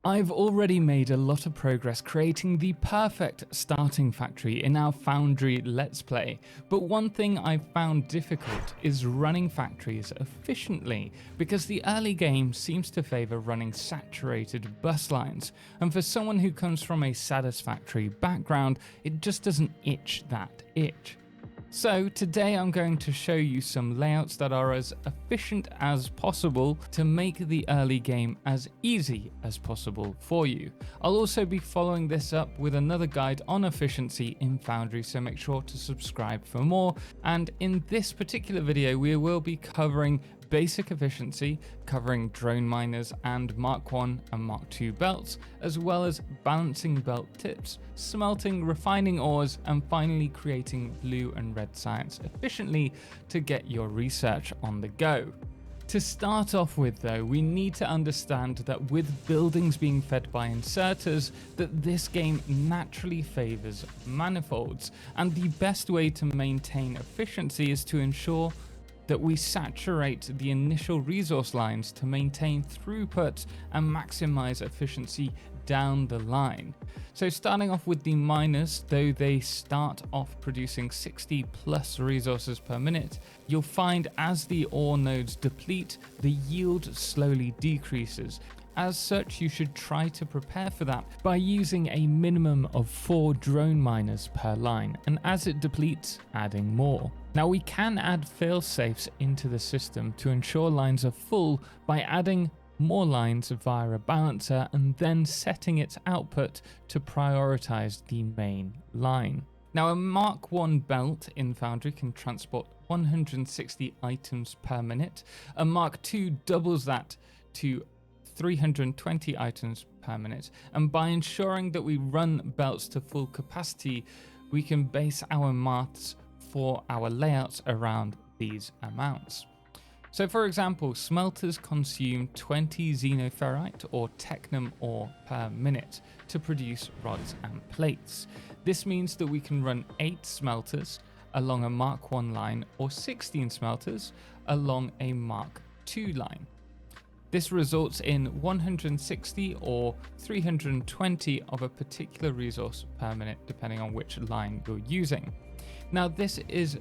I've already made a lot of progress creating the perfect starting factory in our Foundry Let's Play, but one thing I've found difficult is running factories efficiently, because the early game seems to favour running saturated bus lines, and for someone who comes from a satisfactory background, it just doesn't itch that itch. So today I'm going to show you some layouts that are as efficient as possible to make the early game as easy as possible for you. I'll also be following this up with another guide on efficiency in Foundry, so make sure to subscribe for more. And in this particular video we will be covering basic efficiency, covering drone miners and Mark 1 and Mark 2 belts, as well as balancing belt tips, smelting, refining ores, and finally creating blue and red science efficiently to get your research on the go. To start off with though, we need to understand that with buildings being fed by inserters, that this game naturally favours manifolds, and the best way to maintain efficiency is to ensure that we saturate the initial resource lines to maintain throughput and maximize efficiency down the line. So starting off with the miners, though they start off producing 60 plus resources per minute, you'll find as the ore nodes deplete, the yield slowly decreases. As such, you should try to prepare for that by using a minimum of 4 drone miners per line, and as it depletes, adding more. Now we can add fail-safes into the system to ensure lines are full by adding more lines via a balancer and then setting its output to prioritize the main line. Now a Mark 1 belt in Foundry can transport 160 items per minute. A Mark 2 doubles that to 320 items per minute, and by ensuring that we run belts to full capacity, we can base our maths for our layouts around these amounts. So for example, smelters consume 20 xenoferrite or technum ore per minute to produce rods and plates. This means that we can run 8 smelters along a Mark 1 line or 16 smelters along a Mark 2 line. This results in 160 or 320 of a particular resource per minute, depending on which line you're using. Now this is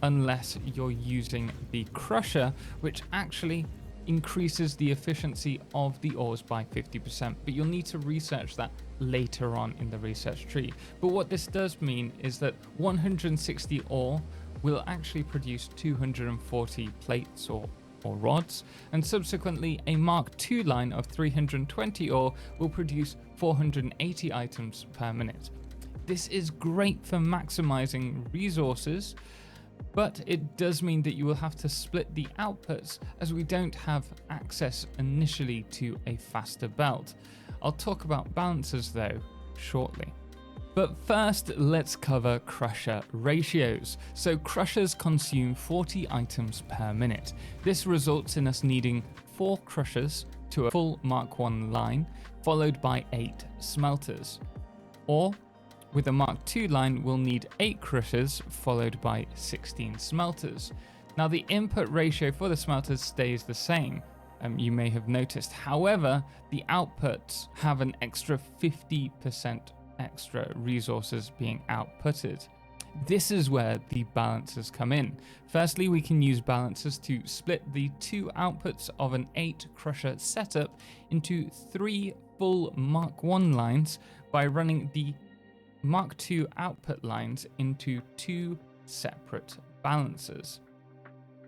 unless you're using the crusher, which actually increases the efficiency of the ores by 50%, but you'll need to research that later on in the research tree. But what this does mean is that 160 ore will actually produce 240 plates or rods, and subsequently a Mark II line of 320 ore will produce 480 items per minute. This is great for maximizing resources, but it does mean that you will have to split the outputs as we don't have access initially to a faster belt. I'll talk about balancers though shortly. But first, let's cover crusher ratios. So crushers consume 40 items per minute. This results in us needing 4 crushers to a full Mark 1 line, followed by 8 smelters. Or with a Mark 2 line, we'll need 8 crushers followed by 16 smelters. Now the input ratio for the smelters stays the same. You may have noticed. However, the outputs have an extra 50% extra resources being outputted. This is where the balancers come in. Firstly, we can use balancers to split the 2 outputs of an 8 crusher setup into 3 full Mark 1 lines by running the Mark 2 output lines into 2 separate balancers.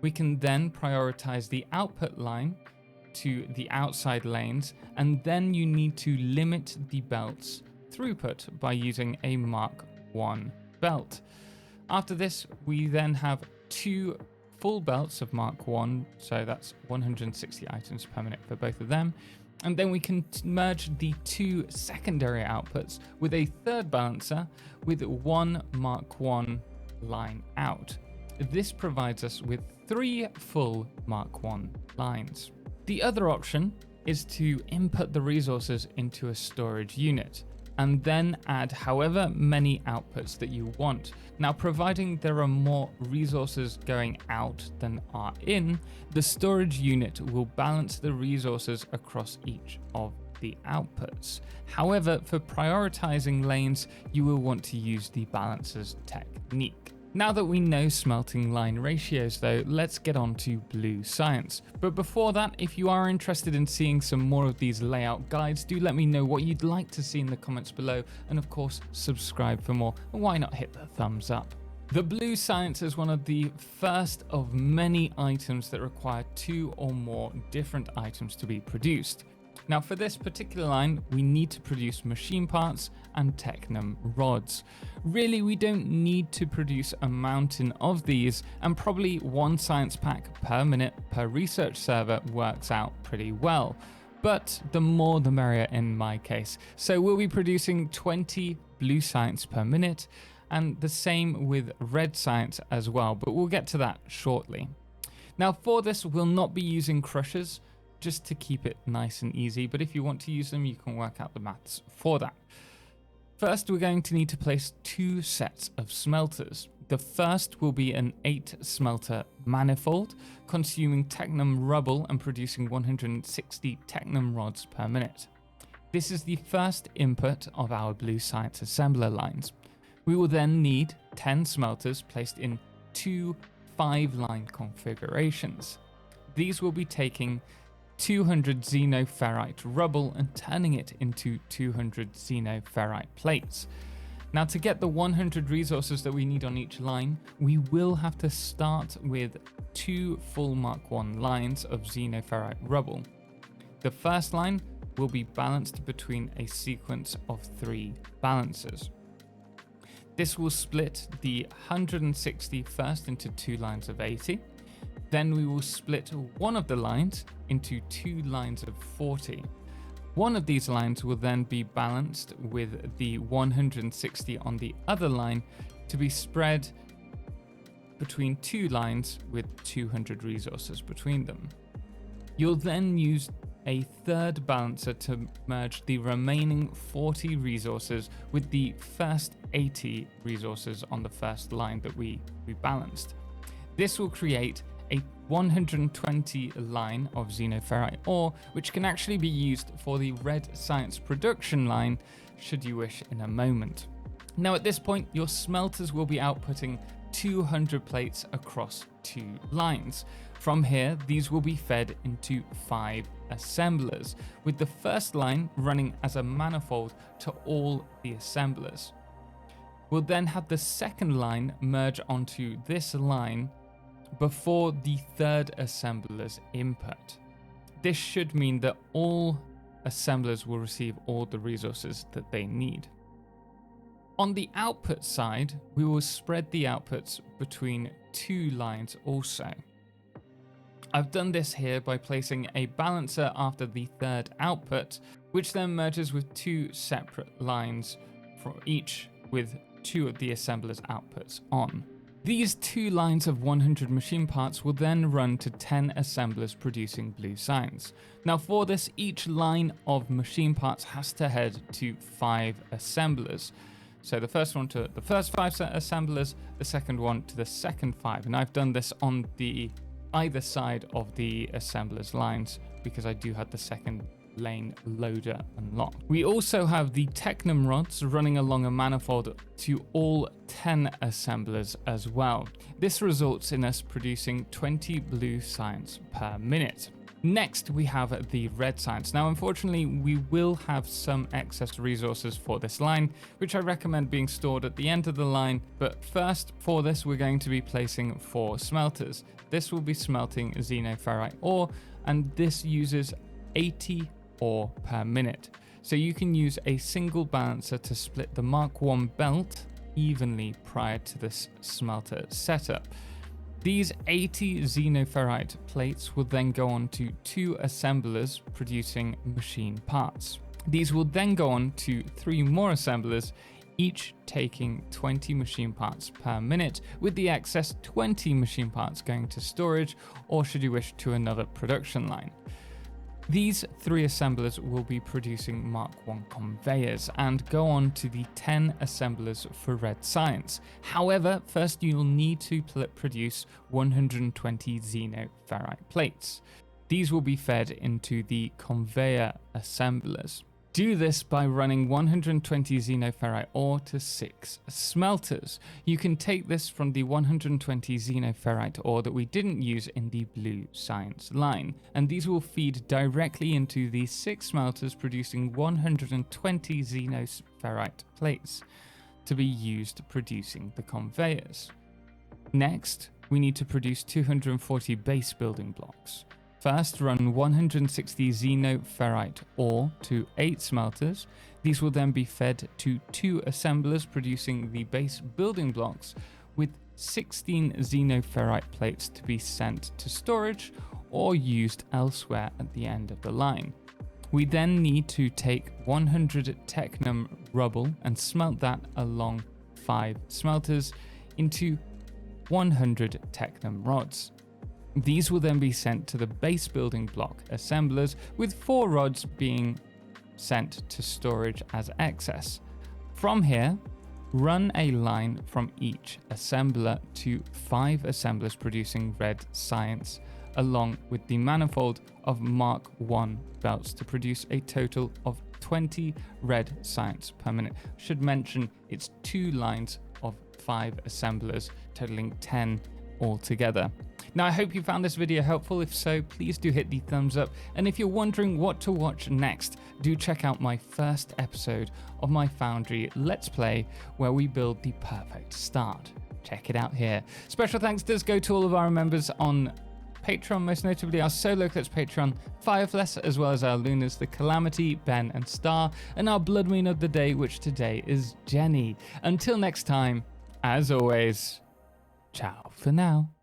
We can then prioritize the output line to the outside lanes, and then you need to limit the belts throughput by using a Mark 1 belt. After this, we then have 2 full belts of Mark 1, so that's 160 items per minute for both of them. And then we can merge the 2 secondary outputs with a third balancer with 1 Mark 1 line out. This provides us with 3 full Mark 1 lines. The other option is to input the resources into a storage unit and then add however many outputs that you want. Now, providing there are more resources going out than are in, the storage unit will balance the resources across each of the outputs. However, for prioritizing lanes, you will want to use the balancer's technique. Now that we know smelting line ratios though, let's get on to blue science. But before that, if you are interested in seeing some more of these layout guides, do let me know what you'd like to see in the comments below, and of course subscribe for more, and why not hit the thumbs up. The blue science is one of the first of many items that require 2 or more different items to be produced. Now for this particular line, we need to produce machine parts and Technum rods. Really, we don't need to produce a mountain of these, and probably 1 science pack per minute per research server works out pretty well. But the more the merrier in my case. So we'll be producing 20 blue science per minute, and the same with red science as well, but we'll get to that shortly. Now for this, we'll not be using crushers, just to keep it nice and easy, but if you want to use them, you can work out the maths for that. First, we're going to need to place 2 sets of smelters. The first will be an 8 smelter manifold, consuming Technum rubble and producing 160 Technum rods per minute. This is the first input of our blue science assembler lines. We will then need 10 smelters placed in 2 5-line configurations. These will be taking 200 xenoferrite rubble and turning it into 200 xenoferrite plates. Now to get the 100 resources that we need on each line, we will have to start with 2 full Mark 1 lines of xenoferrite rubble. The first line will be balanced between a sequence of 3 balancers. This will split the 160 first into 2 lines of 80. Then we will split one of the lines into 2 lines of 40. One of these lines will then be balanced with the 160 on the other line to be spread between 2 lines with 200 resources between them. You'll then use a third balancer to merge the remaining 40 resources with the first 80 resources on the first line that we balanced. This will create a 120 line of xenoferrite ore, which can actually be used for the red science production line should you wish in a moment. Now at this point, your smelters will be outputting 200 plates across 2 lines. From here, these will be fed into 5 assemblers, with the first line running as a manifold to all the assemblers. We'll then have the second line merge onto this line before the third assembler's input. This should mean that all assemblers will receive all the resources that they need. On the output side, we will spread the outputs between 2 lines also. I've done this here by placing a balancer after the third output, which then merges with 2 separate lines for each with 2 of the assembler's outputs on. These 2 lines of 100 machine parts will then run to 10 assemblers producing blue science. Now for this, each line of machine parts has to head to 5 assemblers. So the first one to the first 5 assemblers, the second one to the second 5. And I've done this on the either side of the assemblers lines because I do have the second lane loader unlocked. We also have the Technum rods running along a manifold to all 10 assemblers as well. This results in us producing 20 blue science per minute. Next, we have the red science. Now, unfortunately, we will have some excess resources for this line, which I recommend being stored at the end of the line. But first, for this, we're going to be placing 4 smelters. This will be smelting xenoferrite ore, and this uses 80 ore per minute. So you can use a single balancer to split the Mark 1 belt evenly prior to this smelter setup. These 80 xenoferrite plates will then go on to 2 assemblers producing machine parts. These will then go on to 3 more assemblers, each taking 20 machine parts per minute, with the excess 20 machine parts going to storage, or should you wish, to another production line. These 3 assemblers will be producing Mark 1 conveyors and go on to the 10 assemblers for red science. However, first you'll need to produce 120 xenoferrite plates. These will be fed into the conveyor assemblers. Do this by running 120 xenoferrite ore to 6 smelters. You can take this from the 120 xenoferrite ore that we didn't use in the blue science line, and these will feed directly into the 6 smelters producing 120 xenoferrite plates to be used producing the conveyors. Next, we need to produce 240 base building blocks. First, run 160 xenoferrite ore to 8 smelters. These will then be fed to 2 assemblers producing the base building blocks, with 16 xenoferrite plates to be sent to storage or used elsewhere at the end of the line. We then need to take 100 technum rubble and smelt that along 5 smelters into 100 technum rods. These will then be sent to the base building block assemblers, with 4 rods being sent to storage as excess. From here, run a line from each assembler to 5 assemblers producing red Sciience, along with the manifold of Mark 1 belts to produce a total of 20 red Sciience per minute. Should mention it's 2 lines of 5 assemblers, totaling 10 altogether. Now, I hope you found this video helpful. If so, please do hit the thumbs up. And if you're wondering what to watch next, do check out my first episode of my Foundry Let's Play, where we build the perfect start. Check it out here. Special thanks does go to all of our members on Patreon, most notably our Solo Clips Patreon, Firefless, as well as our Lunas, the Calamity, Ben and Star, and our Blood Moon of the day, which today is Jenny. Until next time, as always, ciao for now.